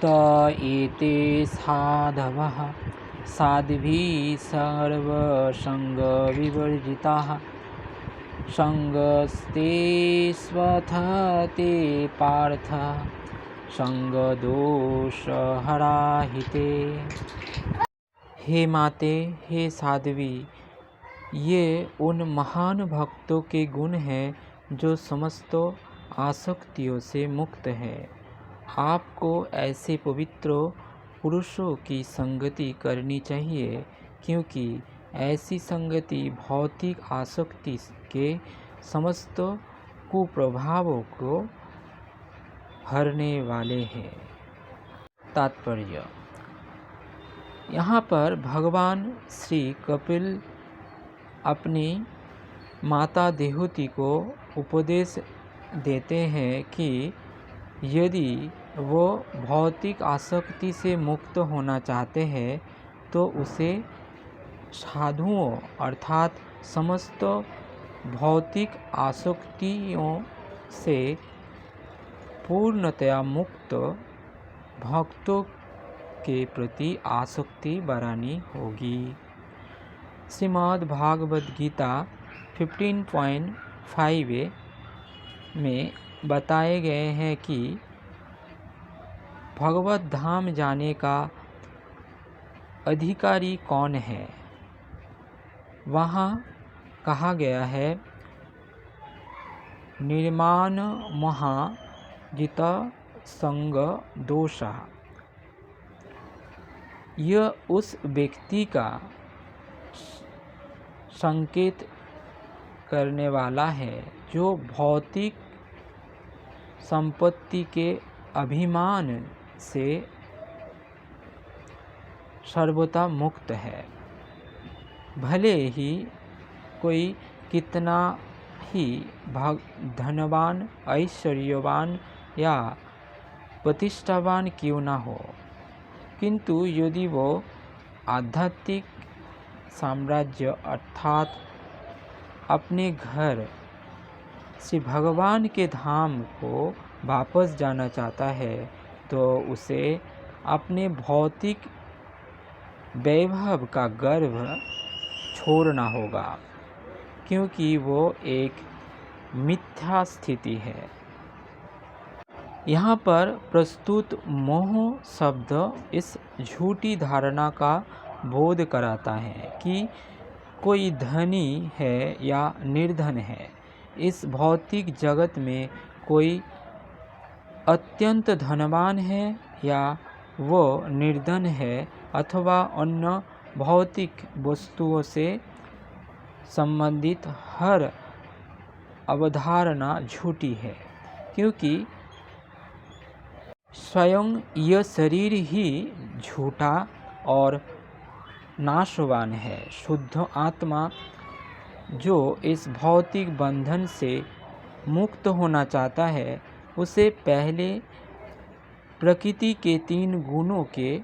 त एते साधवः साध्वी सर्वसङ्गविवर्जिताः सङ्गस्तेष्वथ ते पार्थ संगदोषहराहिते। हे माते, हे साध्वी, ये उन महान भक्तों के गुण हैं जो समस्त आसक्तियों से मुक्त है। आपको ऐसे पवित्र पुरुषों की संगति करनी चाहिए, क्योंकि ऐसी संगति भौतिक आसक्ति के समस्त कुप्रभावों को हरने वाले हैं। तात्पर्य: यहाँ पर भगवान श्री कपिल अपनी माता देहूति को उपदेश देते हैं कि यदि वो भौतिक आसक्ति से मुक्त होना चाहते हैं तो उसे साधुओं अर्थात समस्त भौतिक आसक्तियों से पूर्णतया मुक्त भक्तों के प्रति आसक्ति बढ़ानी होगी। श्रीमद् भागवत गीता 15.5 में बताए गए हैं कि भगवत धाम जाने का अधिकारी कौन है। वहाँ कहा गया है, निर्माण महाजित संग दोषा। यह उस व्यक्ति का संकेत करने वाला है जो भौतिक संपत्ति के अभिमान से सर्वथा मुक्त है। भले ही कोई कितना ही धनवान, ऐश्वर्यवान या प्रतिष्ठावान क्यों न हो, किंतु यदि वो आध्यात्मिक साम्राज्य अर्थात अपने घर श्री भगवान के धाम को वापस जाना चाहता है तो उसे अपने भौतिक वैभव का गर्व छोड़ना होगा, क्योंकि वो एक मिथ्या स्थिति है। यहाँ पर प्रस्तुत मोह शब्द इस झूठी धारणा का बोध कराता है कि कोई धनी है या निर्धन है। इस भौतिक जगत में कोई अत्यंत धनवान है या वो निर्धन है, अथवा अन्य भौतिक वस्तुओं से संबंधित हर अवधारणा झूठी है, क्योंकि स्वयं यह शरीर ही झूठा और नाशवान है। शुद्ध आत्मा जो इस भौतिक बंधन से मुक्त होना चाहता है, उसे पहले प्रकृति के 3 गुणों के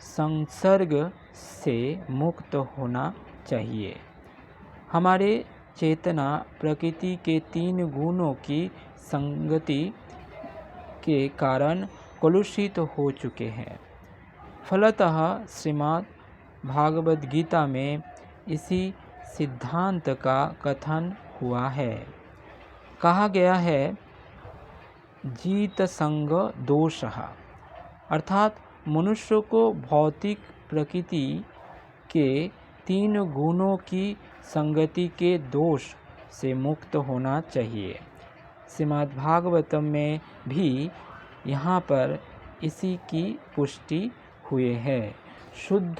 संसर्ग से मुक्त होना चाहिए। हमारे चेतना प्रकृति के 3 गुणों की संगति के कारण कलुषित हो चुके हैं। फलतः श्रीमद् भागवत गीता में इसी सिद्धांत का कथन हुआ है। कहा गया है, जीत संग दोषः, अर्थात मनुष्य को भौतिक प्रकृति के 3 गुणों की संगति के दोष से मुक्त होना चाहिए। श्रीमद् भागवतम में भी यहाँ पर इसी की पुष्टि हुई है। शुद्ध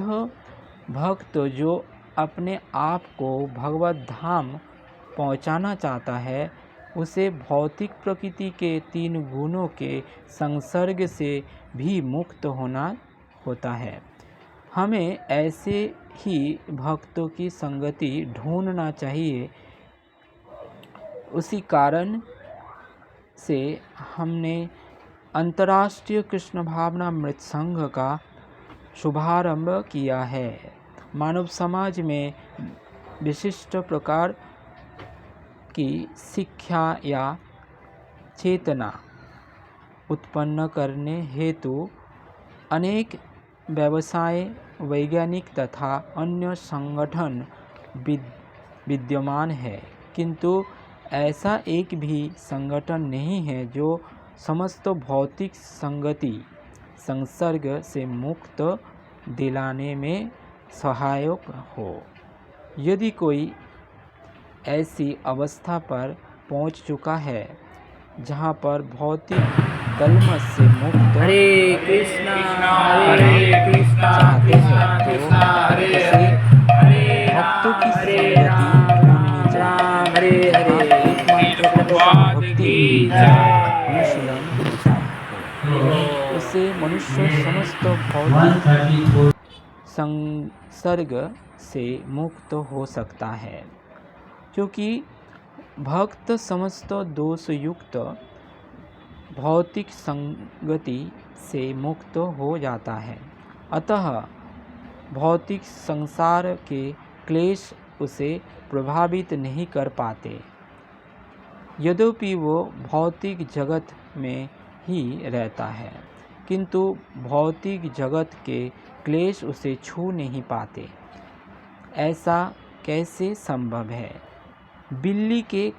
भक्त जो अपने आप को भगवत धाम पहुँचाना चाहता है, उसे भौतिक प्रकृति के 3 गुणों के संसर्ग से भी मुक्त होना होता है। हमें ऐसे ही भक्तों की संगति ढूंढना चाहिए। उसी कारण से हमने अंतर्राष्ट्रीय कृष्ण भावनामृत संघ का शुभारंभ किया है। मानव समाज में विशिष्ट प्रकार की शिक्षा या चेतना उत्पन्न करने हेतु अनेक व्यवसाय, वैज्ञानिक तथा अन्य संगठन विद्यमान है, किंतु ऐसा एक भी संगठन नहीं है जो समस्त भौतिक संगति संसर्ग से मुक्त दिलाने में सहायक हो। यदि कोई ऐसी अवस्था पर पहुंच चुका है जहां पर भौतिक कलमश से मुक्त हरे कृष्णा चाहते हैं तो उसे भक्तों की संगति ढूंढनी चाहिए जहाँ एकमात्र कृष्ण भक्ति अनुशीलन हो। उसे मनुष्य समस्त भौतिक संसर्ग से मुक्त हो सकता है, क्योंकि भक्त समस्त दोषयुक्त भौतिक संगति से मुक्त हो जाता है। अतः भौतिक संसार के क्लेश उसे प्रभावित नहीं कर पाते, यद्यपि वो भौतिक जगत में ही रहता है, किंतु भौतिक जगत के क्लेश उसे छू नहीं पाते। ऐसा कैसे संभव है? बिल्ली के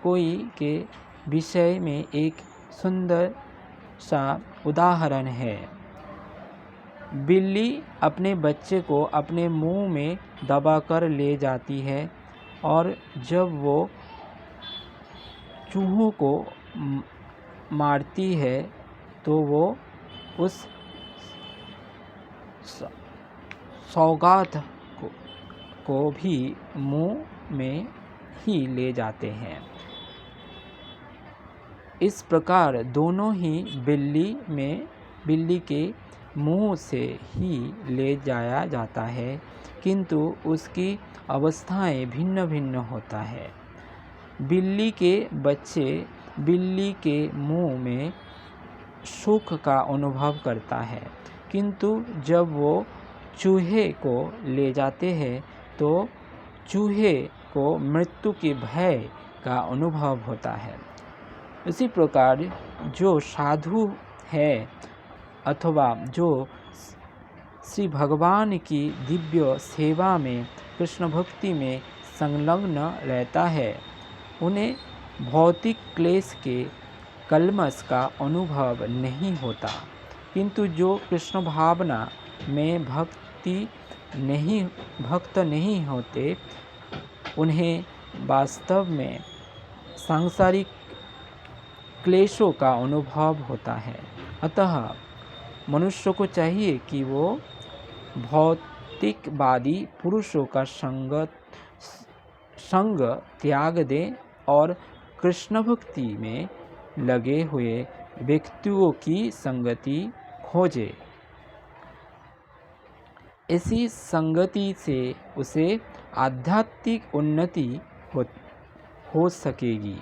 कोई के विषय में एक सुंदर सा उदाहरण है। बिल्ली अपने बच्चे को अपने मुंह में दबाकर ले जाती है और जब वो चूहों को मारती है तो वो उस सौगात को भी मुंह में ही ले जाते हैं। इस प्रकार दोनों ही बिल्ली के मुंह से ही ले जाया जाता है, किंतु उसकी अवस्थाएं भिन्न भिन्न होता है। बिल्ली के बच्चे बिल्ली के मुंह में सुख का अनुभव करता है, किंतु जब वो चूहे को ले जाते हैं तो चूहे को मृत्यु के भय का अनुभव होता है। इसी प्रकार जो साधु है अथवा जो श्री भगवान की दिव्य सेवा में कृष्ण भक्ति में संलग्न रहता है, उन्हें भौतिक क्लेश के कलमश का अनुभव नहीं होता, किंतु जो कृष्ण भावना में भक्त नहीं होते, उन्हें वास्तव में सांसारिक क्लेशों का अनुभव होता है। अतः मनुष्य को चाहिए कि वो भौतिकवादी पुरुषों का संग त्याग दें और कृष्ण भक्ति में लगे हुए व्यक्तियों की संगति खोजे। इसी संगति से उसे आध्यात्मिक उन्नति हो सकेगी।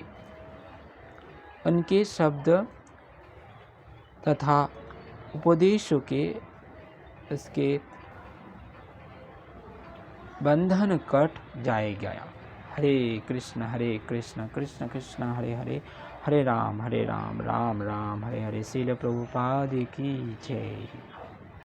उनके शब्द तथा उपदेशों के इसके बंधन कट जाएगा। हरे कृष्ण कृष्ण कृष्ण हरे हरे, हरे राम राम राम हरे हरे। श्रील प्रभुपाद की जय।